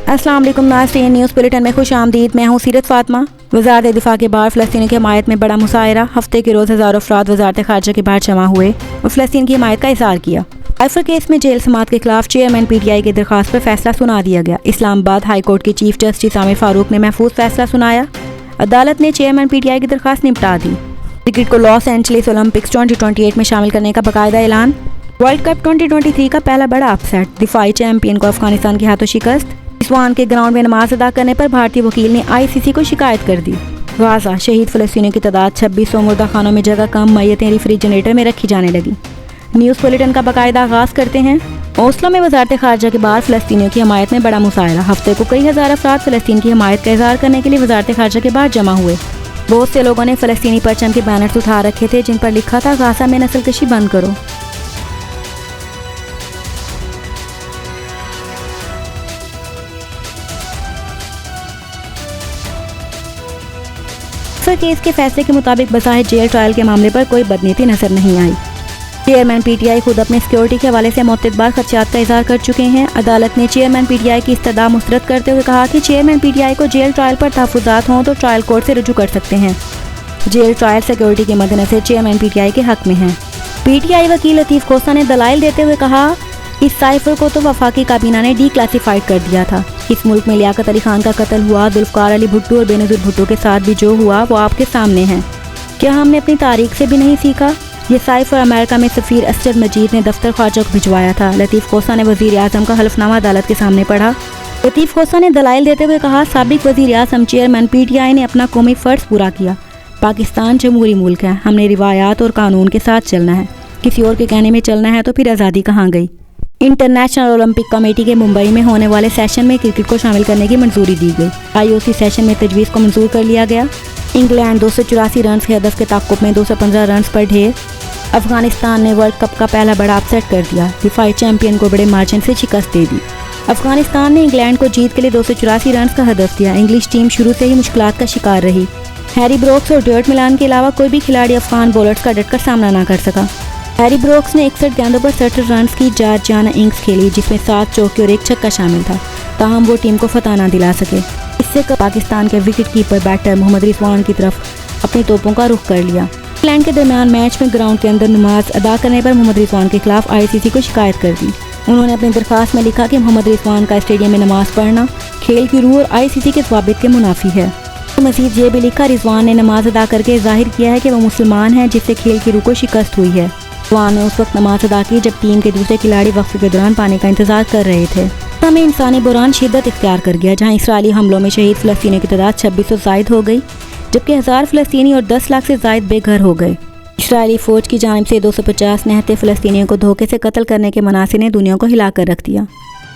अस्सलाम वालेकुम नाज़रीन, न्यूज़ बुलेटिन में खुश आमदीद। मैं हूँ सीरत फातिमा। वज़ारत दिफा के बाहर फ़लस्तीन की हमायत में बड़ा मुशायरा। हफ्ते के रोज़ हज़ारों अफराद वज़ारत ख़ारजा के बाहर जमा हुए और फ़लस्तीन की हमायत का इज़हार किया। साइफर केस में जेल समात के खिलाफ चेयरमैन PTI की दरख्वास्त पर फैसला सुना दिया गया। इस्लामाबाद हाई कोर्ट के चीफ जस्टिस आमिर फारूक ने महफूज फैसला सुनाया। अदालत ने चेयरमैन PTI की दरख्वास्त निपटा दी। क्रिकेट को लॉस एंजलिस ओलंपिक्स 2028 में शामिल करने का बाकायदा ऐलान। वर्ल्ड कप 2023 का पहला बड़ा अपसेट, दिफाई चैंपियन को अफगानिस्तान के हाथों शिकस्त। रिज़वान के ग्राउंड में नमाज अदा करने पर भारतीय वकील ने ICC को शिकायत कर दी। गाज़ा, शहीद फ़लस्तीनियों की तादाद 2600, मुर्दा खानों में जगह कम, मैयतें रेफ्रिजरेटर में रखी जाने लगी। न्यूज़ बुलेटिन का बाकायदा आगाज़ करते हैं। ओस्लो में वज़ारत ख़ारजा के बाहर फ़लस्तीनियों की हमायत में बड़ा मुशायरा। हफ्ते को कई हज़ार अफराद फ़लस्तीन की हमायत का इज़हार करने के लिए वज़ारत ख़ारजा के बाहर जमा हुए। बहुत से लोगों ने फ़लस्तीनी परचम के बैनर्स उठा रखे थे जिन पर लिखा था गाज़ा में नस्लकशी बंद करो। केस के फैसले के मुताबिक बज़ाहिर जेल ट्रायल के मामले पर कोई बदनीति नजर नहीं आई। चेयरमैन PTI खुद अपने सिक्योरिटी के हवाले से मुतअद्दिबार खदशात का इज़हार कर चुके हैं। अदालत ने चेयरमैन PTI की इस्तदा मुस्तरद करते हुए कहा कि चेयरमैन PTI को जेल ट्रायल पर तहफ़्फ़ुज़ात हों तो ट्रायल कोर्ट से रुजू कर सकते हैं। जेल ट्रायल सिक्योरिटी के मद्देनज़र चेयरमैन PTI के हक में है। PTI वकील लतीफ़ खोसा ने दलाइल देते हुए कहा, इस साइफर को तो वफाकी काबीना ने डीक्लासिफाइड कर दिया था। इस मुल्क में लियाकत अली खान का कत्ल हुआ, जुल्फ़िकार अली भुट्टो और बेनज़ीर भुट्टो के साथ भी जो हुआ वो आपके सामने है। क्या हमने अपनी तारीख से भी नहीं सीखा? ये साइफर अमेरिका में सफ़ीर असद मजीद ने दफ्तर ख्वाजा को भिजवाया था। लतीफ़ खोसा ने वज़ीर आज़म का हलफनामा अदालत के सामने पढ़ा। लतीफ़ खोसा ने दलाइल देते हुए कहा, साबिक़ वज़ीर आज़म चेयरमैन PTI ने अपना कौमी फ़र्ज़ पूरा किया। पाकिस्तान जमहूरी मुल्क है, हमने रिवायात और कानून के साथ चलना है। किसी और के कहने में चलना है तो फिर आज़ादी कहाँ गई? इंटरनेशनल ओलंपिक कमेटी के मुंबई में होने वाले सेशन में क्रिकेट को शामिल करने की मंजूरी दी गई। IOC सेशन में तजवीज़ को मंजूर कर लिया गया। इंग्लैंड 284 रन के हदफ के ताक़ुब में 215 रन पर ढेर। अफगानिस्तान ने वर्ल्ड कप का पहला बड़ा अपसेट कर दिया। दिफाई चैंपियन को बड़े मार्जिन से शिकस्त दे दी। अफगानिस्तान ने इंग्लैंड को जीत के लिए 284 रन का हदफ दिया। इंग्लिश टीम शुरू से ही मुश्किलात का शिकार रही। हैरी ब्रोक्स और ड्यूअर्ट मिलान के अलावा कोई भी खिलाड़ी अफगान बॉलर्स का डटकर सामना ना कर सका। हैरी ब्रोक्स ने 61 गेंदों पर 67 रन की जारजाना इनिंग्स खेली, जिसमें 7 चौके और 1 छक्का शामिल था, ताहम वो टीम को फतह ना दिला सके। इससे पाकिस्तान के wicket keeper batter Mohammad Rizwan की तरफ अपनी तोपों का रुख कर लिया। इंग्लैंड के दरमियान मैच में ग्राउंड के अंदर नमाज अदा करने पर मोहम्मद रिजवान के खिलाफ ICC को शिकायत कर दी। उन्होंने अपनी दरख्वास्त में लिखा कि मोहम्मद रिजवान का स्टेडियम में नमाज पढ़ना खेल की रूह और ICC के ज़वाबित के मुनाफी है। मज़ीद ये भी लिखा, रिजवान ने नमाज अदा करके ज़ाहिर किया है कि वो मुसलमान है, जिससे खेल की रूह को शिकस्त हुई है। रिजवान ने उस वक्त नमाज अदा की जब टीम के दूसरे खिलाड़ी वक्फे के दौरान पानी का इंतजार कर रहे थे। हमें इंसानी बुरान शिद्दत इख्तियार कर गया, जहाँ इसराइली हमलों में शहीद फ़लस्तीनियों की तादाद 2600 ज़ायद हो गई, जबकि 1000 फ़लस्तीनी और 10 लाख से ज़ायद बेघर हो गए। इसराइली फ़ौज की जानिब से 250 निहत्ते फ़लस्तीनियों को धोखे से कत्ल करने के मनासे ने दुनिया को हिला कर रख दिया।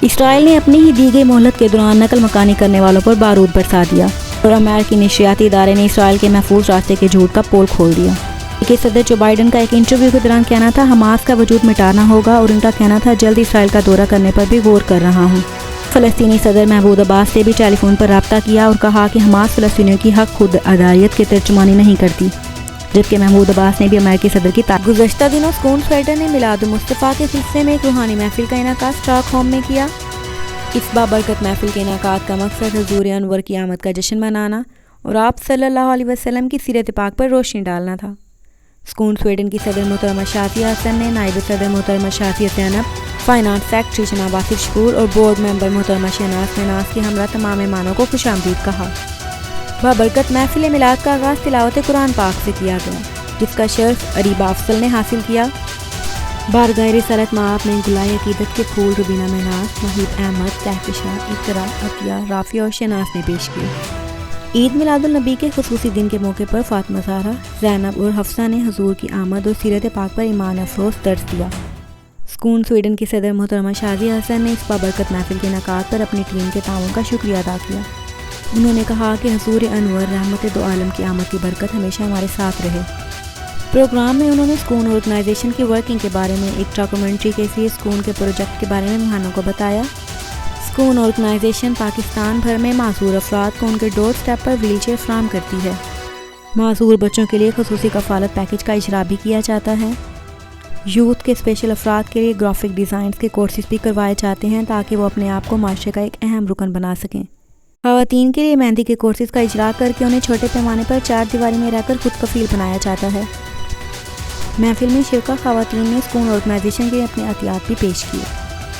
इसराइल ने अपनी ही दी गई मोहलत के दौरान नकल मकानी करने वालों पर बारूद बरसा दिया और अमेरिकी नशरियाती इदारे ने इसराइल के महफूज रास्ते के झूठ का पोल खोल दिया। कि सदर जो बाइडन का एक इंटरव्यू के दौरान कहना था हमास का वजूद मिटाना होगा, और उनका कहना था जल्द इसराइल का दौरा करने पर भी गौर कर रहा हूँ। फ़लस्तीनी सदर महमूद अब्बास से भी टेलीफोन पर रब्ता किया और कहा कि हमास फ़लस्तीनियों की हक खुद अदारियत की तर्जुमानी नहीं करती, जबकि महमूद अब्बास ने भी अमेरिकी सदर की गुज़श्ता दिनों स्कून स्वेटर ने मिलाद मुस्तफ़ा के सिलसिले में एक रूहानी महफिल का इनेकाद स्टॉकहोम में किया। इस बाबरकत महफिल के इनेकाद का मकसद हुज़ूर अनवर की आमद का जश्न मनाना और आप सल्लल्लाहु अलैहि वसल्लम की सीरत पाक पर रोशनी डालना था। स्कून स्वीडन की सदर मोहतरमा शाज़िया हसन ने नायब सदर मोहतरमा शाज़िया ज़ैनब, फाइनेंस सेक्रेटरी जनाब आसिफ शकूर और बोर्ड मेंबर मोहतरमा शहनाज मेनाज के हमरा तमाम मेहमानों को खुशामदीद कहा। बाबरकत महफिल मिलाद का आगाज़ तिलावत कुरान पाक से किया गया, जिसका शर्फ अरीबा अफसल ने हासिल किया। बारगाह रिसालत माआब में गुलाय अकीदत के फूल रुबीना मेनाज, महिद अहमद, कहकशा, इकरा, अतिया, राफिया और शहनाज ने पेश किए। ईद मिलादुल नबी के खुसूसी दिन के मौके पर फातिमा ज़हरा, ज़ैनब और हफ्सा ने हुज़ूर की आमद और सीरत पाक पर ईमान अफरोज़ दर्ज दिया। स्कून स्वीडन की सदर मोहतरमा शाज़िया हसन ने इस बाबरकत महफिल के इनेकाद पर अपनी टीम के ताउन का शुक्रिया अदा किया। उन्होंने कहा कि हुज़ूर अनवर रहमत दो आलम की आमद की बरकत हमेशा हमारे साथ रहे। प्रोग्राम में उन्होंने स्कून ऑर्गेनाइजेशन की वर्किंग के बारे में एक डॉक्यूमेंट्री के लिए स्कून के प्रोजेक्ट के बारे में मेहमानों को बताया। स्कून ऑर्गेनाइजेशन पाकिस्तान भर में मासूर अफराद को उनके डोर स्टेप पर व्हीलचेयर फराहम करती है। मासूर बच्चों के लिए खुसूसी कफ़ालत पैकेज का इजरा भी किया जाता है। یوتھ کے اسپیشل افراد کے لیے گرافک ڈیزائنز کے کورسز بھی کروائے جاتے ہیں تاکہ وہ اپنے آپ کو معاشرے کا ایک اہم رکن بنا سکیں۔ خواتین کے لیے مہندی کے کورسز کا اجرا کر کے انہیں چھوٹے پیمانے پر چار دیواری میں رہ کر خود کفیل بنایا جاتا ہے۔ محفل میں شرکا خواتین نے اسکول آرگنائزیشن کے اپنے عطیات بھی پیش کیے۔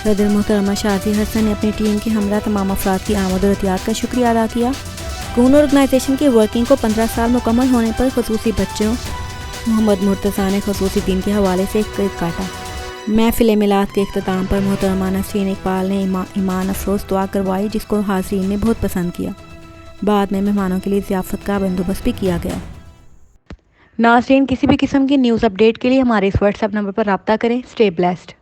صدر محترمہ شازیہ حسن نے اپنی ٹیم کے ہمراہ تمام افراد کی آمد اور عطیات کا شکریہ ادا کیا۔ اسکول آرگنائزیشن کی ورکنگ کو 15 سال مکمل ہونے پر خصوصی بچوں محمد مرتضیٰ نے خصوصی دن کے حوالے سے ایک کیک کاٹا۔ محفل میلاد کے اختتام پر محترمہ نسرین اقبال نے ایمان افروز دعا کروائی جس کو حاضرین نے بہت پسند کیا۔ بعد میں مہمانوں کے لیے ضیافت کا بندوبست بھی کیا گیا۔ ناظرین، کسی بھی قسم کی نیوز اپڈیٹ کے لیے ہمارے اس واٹس ایپ نمبر پر رابطہ کریں۔ Stay blessed.